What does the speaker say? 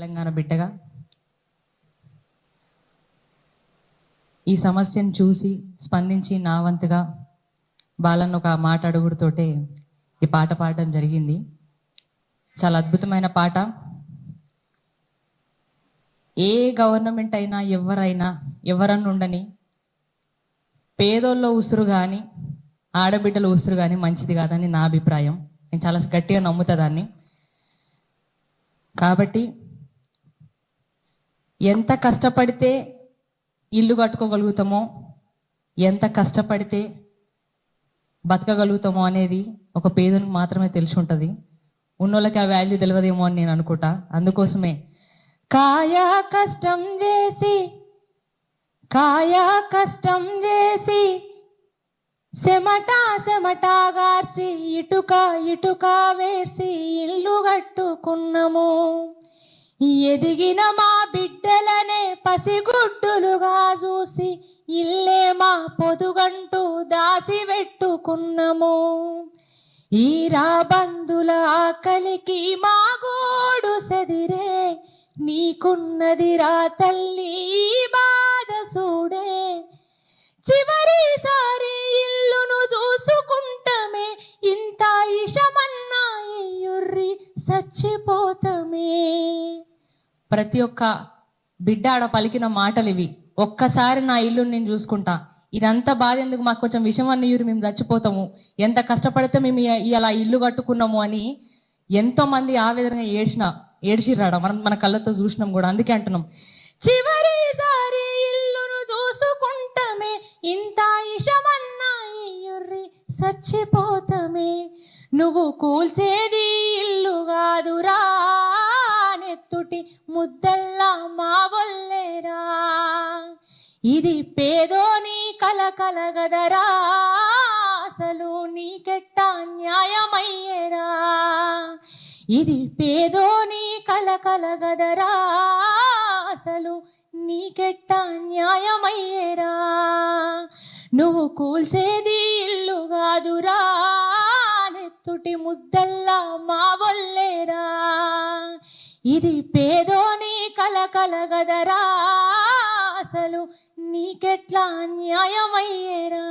తెలంగాణ బిడ్డగా ఈ సమస్యను చూసి స్పందించి నా వంతుగా బాలన్న ఒక మాట అడుగుడుతోటే ఈ పాట పాడడం జరిగింది. చాలా అద్భుతమైన పాట. ఏ గవర్నమెంట్ అయినా ఎవరన్నా ఉండని పేదోళ్ళ ఉసురు కానీ ఆడబిడ్డల ఉసురు కానీ మంచిది కాదని నా అభిప్రాయం. నేను చాలా గట్టిగా నమ్ముతా దాన్ని. కాబట్టి ఎంత కష్టపడితే ఇల్లు కట్టుకోగలుగుతామో, ఎంత కష్టపడితే బతకగలుగుతామో అనేది ఒక పేదనికి మాత్రమే తెలిసి ఉంటుంది. ఉన్నోళ్ళకి ఆ వాల్యూ తెలియదేమో అని నేను అనుకుంటా. అందుకోసమే కాయా కష్టం చేసి చెమటా గార్చి ఇటుక వేసి ఇల్లు కట్టుకున్నాము. ఎదిగిన మా బిడ్డలనే పసిగుడ్డులుగా చూసి ఇల్లే మా పొదుగంటూ దాసి పెట్టుకున్నాము. ఈ రాబందుల ఆకలికి మా గోడు సెదిరే, నీకున్నది రా తల్లి బాధ చూడే. చివరిసారి ఇల్లును చూసుకుంటమే, ఇంత ఇషమన్నా ఇయుర్రి చచ్చిపోతమే. ప్రతి ఒక్క బిడ్డ ఆడ పలికిన మాటలు ఇవి. ఒక్కసారి నా ఇల్లు నేను చూసుకుంటా, ఇదంతా బాధ ఎందుకు, మాకు కొంచెం విషమన్న ఇయురు, మేము చచ్చిపోతాము, ఎంత కష్టపడితే మేము ఇలా ఇల్లు కట్టుకున్నాము అని ఎంతో మంది ఆవేదనగా ఏడ్చిర్రాడ. మన కళ్ళతో చూసినాం కూడా. అందుకే అంటున్నాం, చివరిసారి ఇల్లును చూసుకుంటమే, ఇంత ఇషమన్నా ఇయుర్రి చచ్చిపోతమే. నువ్వు కూల్చేది ఇల్లు కాదురా, నెత్తుటి ముద్దల్లా మా వల్లేరా. ఇది పేదోని కలగదరా, అసలు నీకెట్టా న్యాయమయ్యేరా. ఇది పేదోని కలగదరా, అసలు నీకెట్టా న్యాయమయ్యేరా. నువ్వు కూల్చేది ఇల్లు కాదురా, నెత్తుటి ముద్దల్లా మా వల్లేరా. ఇది పేదోని కలగదరా, అసలు నీకెట్లా న్యాయమయ్యేరా.